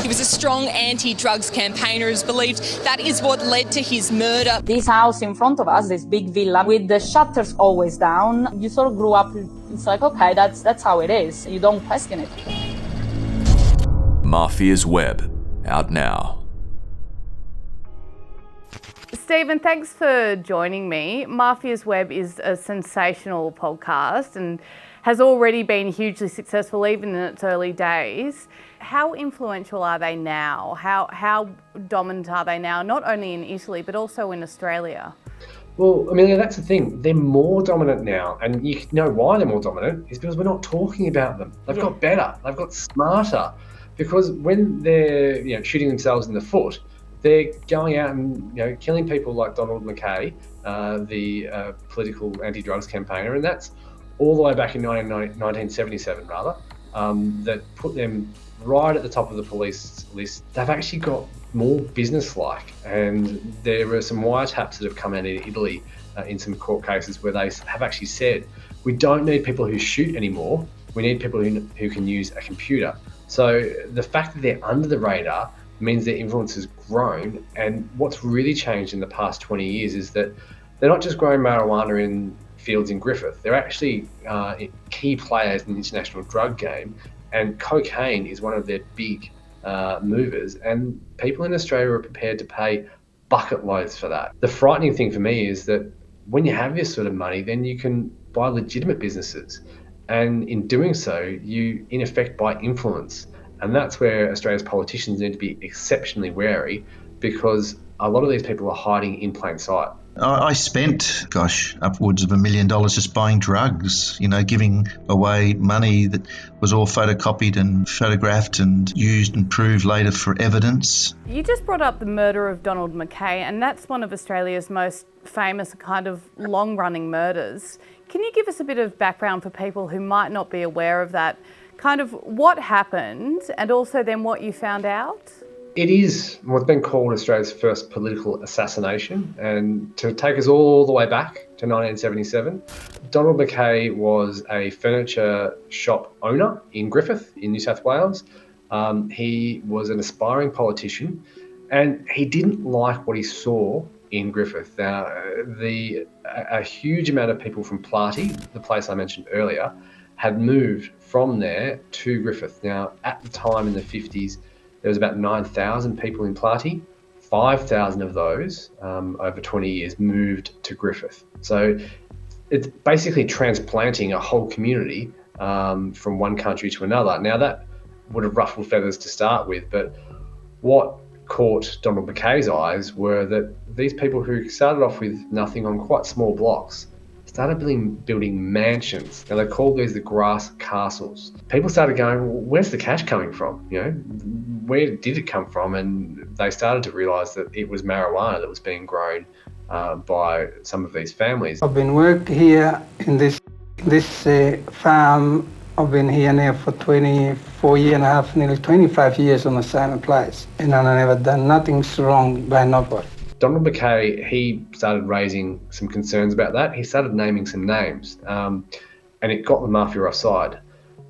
He was a strong anti-drugs campaigner who's believed that is what led to his murder. This house in front of us, this big villa with the shutters always down, you sort of grew up, it's like, okay, that's how it is. You don't question it. Mafia's Web, out now. Stephen, thanks for joining me. Mafia's Web is a sensational podcast and has already been hugely successful even in its early days. How influential are they now? How dominant are they now, not only in Italy but also in Australia? Well, Amelia, that's the thing. They're more dominant now, and you know why they're more dominant is because we're not talking about them. They've got better. They've got smarter. Because when they're shooting themselves in the foot, they're going out and killing people like Donald Mckay, the political anti-drugs campaigner, and that's all the way back in 1977, that put them right at the top of the police list. They've actually got more business-like, and there are some wiretaps that have come out in Italy in some court cases where they have actually said, we don't need people who shoot anymore, we need people who can use a computer. So the fact that they're under the radar means their influence has grown, and what's really changed in the past 20 years is that they're not just growing marijuana in fields in Griffith, they're actually key players in the international drug game, and cocaine is one of their big movers, and people in Australia are prepared to pay bucket loads for that. The frightening thing for me is that when you have this sort of money, then you can buy legitimate businesses, and in doing so, you in effect buy influence. And that's where Australia's politicians need to be exceptionally wary, because a lot of these people are hiding in plain sight. I spent, upwards of $1 million just buying drugs, giving away money that was all photocopied and photographed and used and proved later for evidence. You just brought up the murder of Donald Mckay, and that's one of Australia's most famous kind of long-running murders. Can you give us a bit of background for people who might not be aware of that? Kind of what happened, and also then what you found out? It is what's been called Australia's first political assassination, and to take us all the way back to 1977, Donald Mckay was a furniture shop owner in Griffith in New South Wales. He was an aspiring politician, and he didn't like what he saw in Griffith. Now, a huge amount of people from Platy, the place I mentioned earlier, had moved from there to Griffith. Now, at the time in the 50s, there was about 9,000 people in Platy. 5,000 of those, over 20 years, moved to Griffith. So it's basically transplanting a whole community from one country to another. Now, that would have ruffled feathers to start with, but what caught Donald Mckay's eyes were that these people who started off with nothing on quite small blocks started building mansions. Now, they called these the grass castles. People started going, well, where's the cash coming from? Where did it come from? And they started to realise that it was marijuana that was being grown by some of these families. I've been working here in this farm. I've been here now for 24 years and a half, nearly 25 years on the same place. And I've never done nothing wrong by nobody. Donald Mckay, he started raising some concerns about that. He started naming some names, and it got the mafia offside.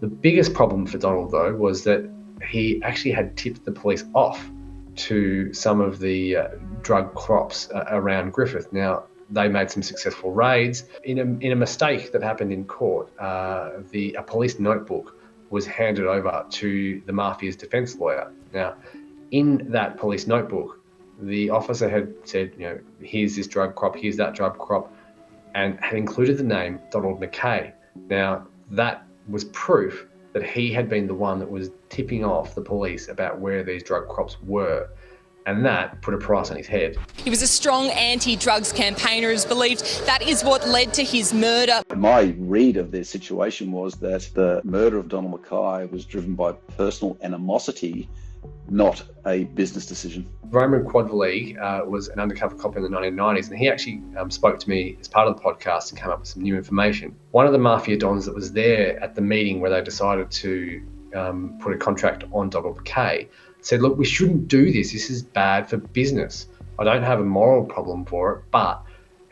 The biggest problem for Donald, though, was that he actually had tipped the police off to some of the drug crops around Griffith. Now, they made some successful raids. In a mistake that happened in court, a police notebook was handed over to the mafia's defence lawyer. Now, in that police notebook, the officer had said, here's this drug crop, here's that drug crop, and had included the name Donald Mckay. Now, that was proof that he had been the one that was tipping off the police about where these drug crops were, and that put a price on his head. He was a strong anti-drugs campaigner who's believed that is what led to his murder. My read of their situation was that the murder of Donald Mckay was driven by personal animosity, not a business decision. Roman Quadrileague was an undercover cop in the 1990s, and he actually spoke to me as part of the podcast and came up with some new information. One of the mafia dons that was there at the meeting where they decided to put a contract on Donald Mckay said, look, we shouldn't do this. This is bad for business. I don't have a moral problem for it, but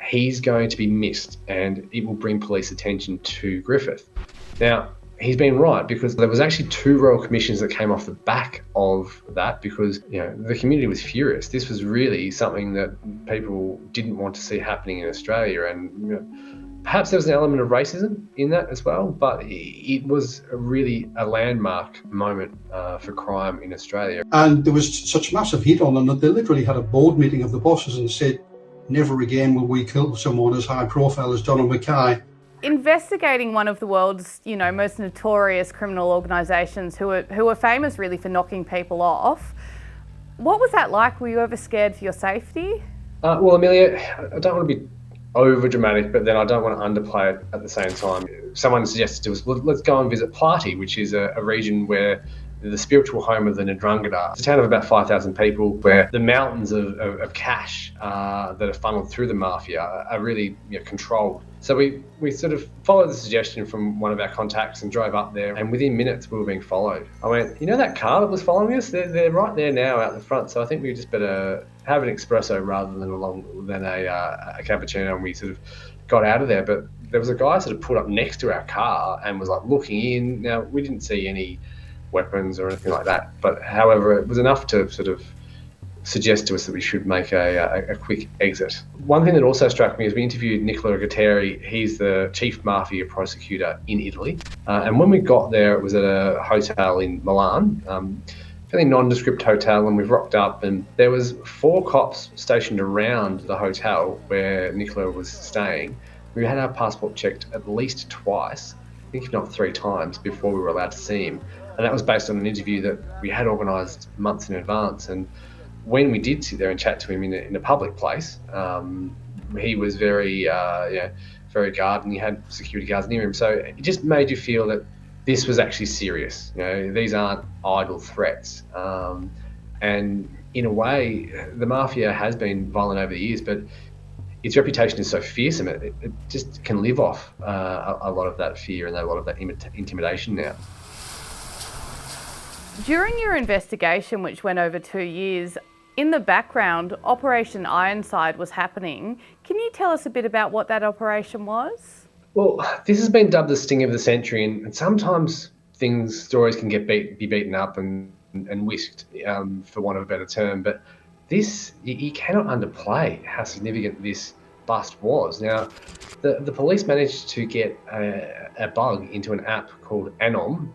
he's going to be missed and it will bring police attention to Griffith. Now, he's been right, because there was actually 2 royal commissions that came off the back of that, because the community was furious. This was really something that people didn't want to see happening in Australia, and perhaps there was an element of racism in that as well, but it was really a landmark moment for crime in Australia. And there was such massive heat on them that they literally had a board meeting of the bosses and said, never again will we kill someone as high profile as Donald Mckay. Investigating one of the world's, most notorious criminal organisations who are famous really for knocking people off. What was that like? Were you ever scared for your safety? Well, Amelia, I don't want to be over dramatic, but then I don't want to underplay it at the same time. Someone suggested to us, well, let's go and visit Platy, which is a region where the spiritual home of the Ndrangheta. It's a town of about 5,000 people, where the mountains of cash that are funneled through the mafia are really controlled. So we sort of followed the suggestion from one of our contacts and drove up there, and within minutes we were being followed. I went, that car that was following us? They're right there now out the front, so I think we just better have an espresso rather than a cappuccino, and we sort of got out of there. But there was a guy sort of pulled up next to our car and was like looking in. Now, we didn't see any weapons or anything like that, but however, it was enough to sort of suggest to us that we should make a quick exit. One thing that also struck me is we interviewed Nicola Guerrieri. He's the chief mafia prosecutor in Italy, and when we got there, it was at a hotel in Milan, fairly nondescript hotel, and we've rocked up, and there was 4 cops stationed around the hotel where Nicola was staying. We had our passport checked at least twice, I think if not 3 times, before we were allowed to see him. And that was based on an interview that we had organised months in advance. And when we did sit there and chat to him in a public place, he was very guarded, and he had security guards near him. So it just made you feel that this was actually serious. These aren't idle threats. And in a way, the mafia has been violent over the years, but its reputation is so fearsome, it just can live off a lot of that fear and a lot of that intimidation now. During your investigation, which went over 2 years, in the background, Operation Ironside was happening. Can you tell us a bit about what that operation was? Well, this has been dubbed the sting of the century, and sometimes stories can be beaten up and whisked, for want of a better term. But this, you cannot underplay how significant this bust was. Now, the police managed to get a bug into an app called Anom,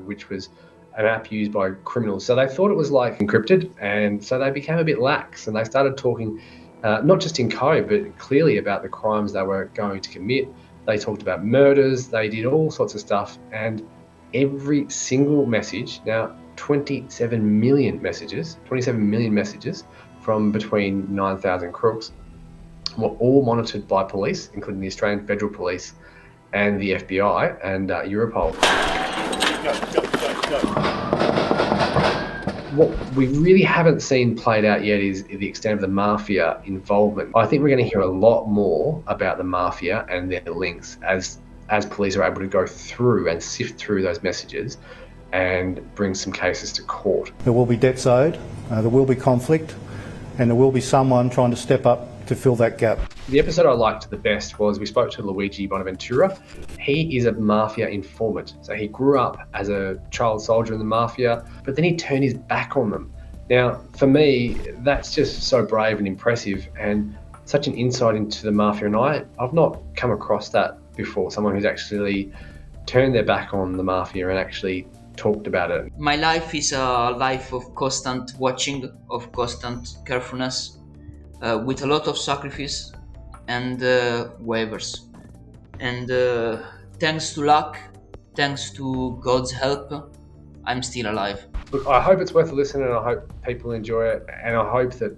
which was an app used by criminals. So they thought it was like encrypted, and so they became a bit lax, and they started talking not just in code, but clearly about the crimes they were going to commit. They talked about murders, they did all sorts of stuff, and every single message, now 27 million messages from between 9,000 crooks, were all monitored by police, including the Australian Federal Police and the FBI and Europol. What we really haven't seen played out yet is the extent of the mafia involvement. I think we're going to hear a lot more about the mafia and their links as police are able to go through and sift through those messages and bring some cases to court. There will be debts owed, there will be conflict, and there will be someone trying to step up to fill that gap. The episode I liked the best was we spoke to Luigi Bonaventura. He is a mafia informant. So he grew up as a child soldier in the mafia, but then he turned his back on them. Now, for me, that's just so brave and impressive, and such an insight into the mafia. And I've not come across that before, someone who's actually turned their back on the mafia and actually talked about it. My life is a life of constant watching, of constant carefulness, with a lot of sacrifice and waivers. And thanks to luck, thanks to God's help, I'm still alive. Look, I hope it's worth a listen, and I hope people enjoy it, and I hope that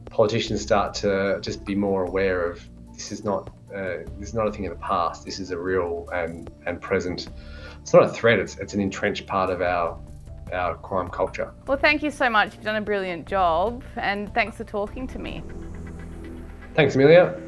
politicians start to just be more aware of this is not a thing of the past. This is a real and present. It's not a threat. It's an entrenched part of our crime culture. Well, thank you so much. You've done a brilliant job, and thanks for talking to me. Thanks, Amelia.